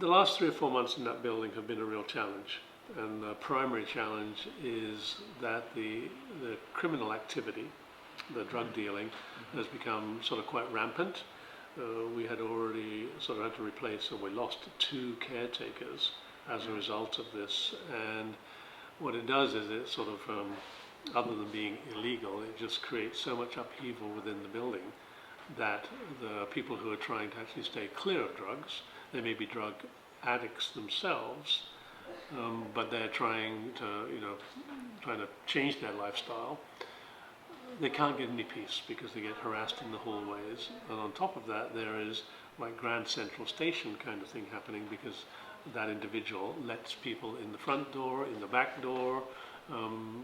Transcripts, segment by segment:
The last 3 or 4 months in that building have been a real challenge. And the primary challenge is that the criminal activity, the drug dealing, has become sort of quite rampant. We had already sort of had to replace, or we lost 2 caretakers as a result of this. And what it does is it sort of, other than being illegal, it just creates so much upheaval within the building that the people who are trying to actually stay clear of drugs, they may be drug addicts themselves, but they're trying to change their lifestyle. They can't get any peace because they get harassed in the hallways. And on top of that, there is like Grand Central Station kind of thing happening because that individual lets people in the front door, in the back door,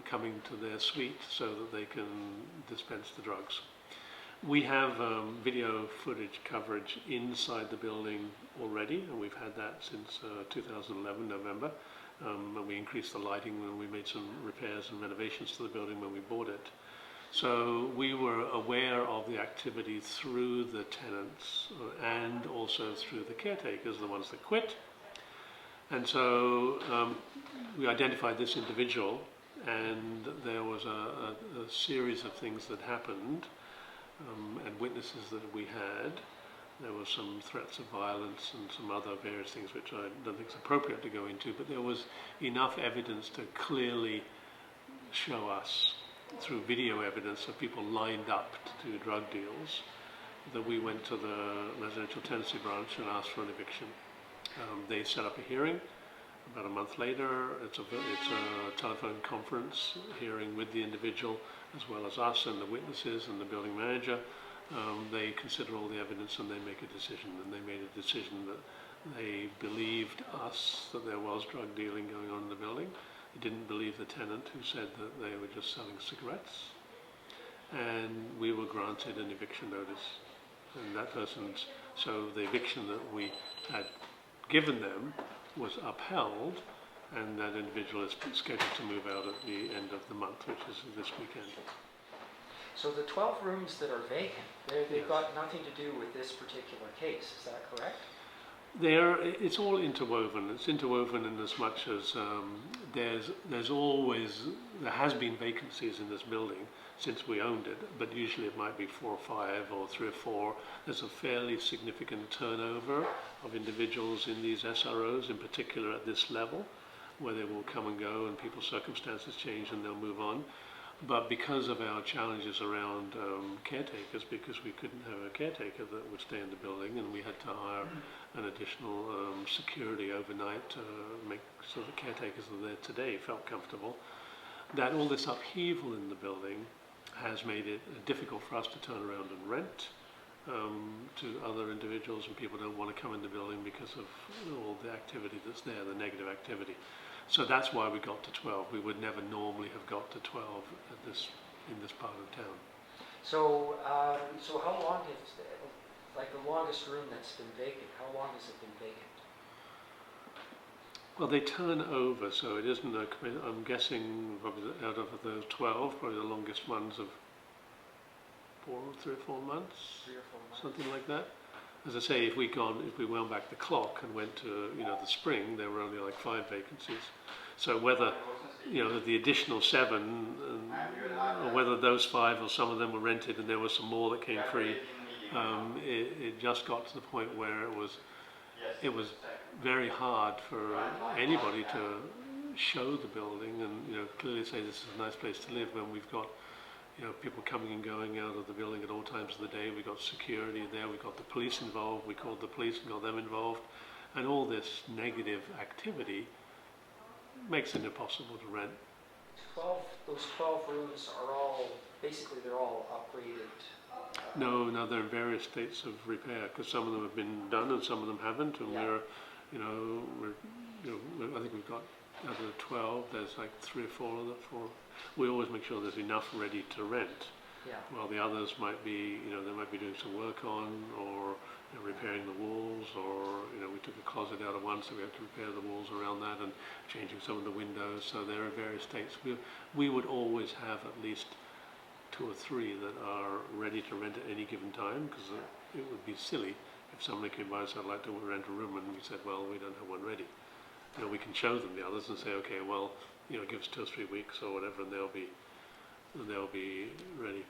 coming to their suite so that they can dispense the drugs. We have video footage coverage inside the building already, and we've had that since 2011, November. And we increased the lighting when we made some repairs and renovations to the building when we bought it. So we were aware of the activity through the tenants and also through the caretakers, the ones that quit. And so we identified this individual, and there was a series of things that happened and witnesses that we had. There were some threats of violence and some other various things which I don't think it's appropriate to go into, but there was enough evidence to clearly show us through video evidence of people lined up to do drug deals that we went to the residential tenancy branch and asked for an eviction. They set up a hearing. About a month later, it's a telephone conference hearing with the individual as well as us and the witnesses and the building manager. They consider all the evidence and they make a decision, and they made a decision that they believed us that there was drug dealing going on in the building. They didn't believe the tenant who said that they were just selling cigarettes, and we were granted an eviction notice. And that person's, so the eviction that we had given them was upheld, and that individual is scheduled to move out at the end of the month, which is this weekend. So the 12 rooms that are vacant, they've Yes. got nothing to do with this particular case, is that correct? It's all interwoven. It's interwoven in as much as there has been vacancies in this building since we owned it, but usually it might be 4 or 5 or 3 or 4. There's a fairly significant turnover of individuals in these SROs, in particular at this level, where they will come and go and people's circumstances change and they'll move on. But because of our challenges around caretakers, because we couldn't have a caretaker that would stay in the building, and we had to hire an additional security overnight to make so the caretakers that are there today felt comfortable, that all this upheaval in the building has made it difficult for us to turn around and rent to other individuals, and people don't want to come in the building because of all the activity that's there, the negative activity. So that's why we got to 12. We would never normally have got to 12 in this part of town. So how long has, like the longest room that's been vacant, how long has it been vacant? Well, they turn over, so it isn't I'm guessing probably out of those 12, probably the longest ones of 3 or 4 months. 3 or 4 months. Something like that. As I say, if we wound back the clock and went to the spring, there were only like 5 vacancies. So whether the additional 7, or whether those 5 or some of them were rented and there was some more that came free, it just got to the point where it was very hard for anybody to show the building and clearly say this is a nice place to live when we've got people coming and going out of the building at all times of the day. We got security there, we got the police involved, we called the police and got them involved, and all this negative activity makes it impossible to rent. Those 12 rooms are all, basically they're all upgraded. No, they're in various states of repair because some of them have been done and some of them haven't, and we're I think we've got out of the 12, there's like 3 or 4 of them. We always make sure there's enough ready to rent. Yeah. While the others might be, they might be doing some work on, or repairing the walls, or we took a closet out of one, so we have to repair the walls around that and changing some of the windows. So there are various states. We would always have at least 2 or 3 that are ready to rent at any given time, because it would be silly if if somebody came by and said, I'd like to rent a room, and we said, well, we don't have one ready. You know, we can show them the others and say, okay, well, you know, give us 2 or 3 weeks or whatever, and they'll be ready.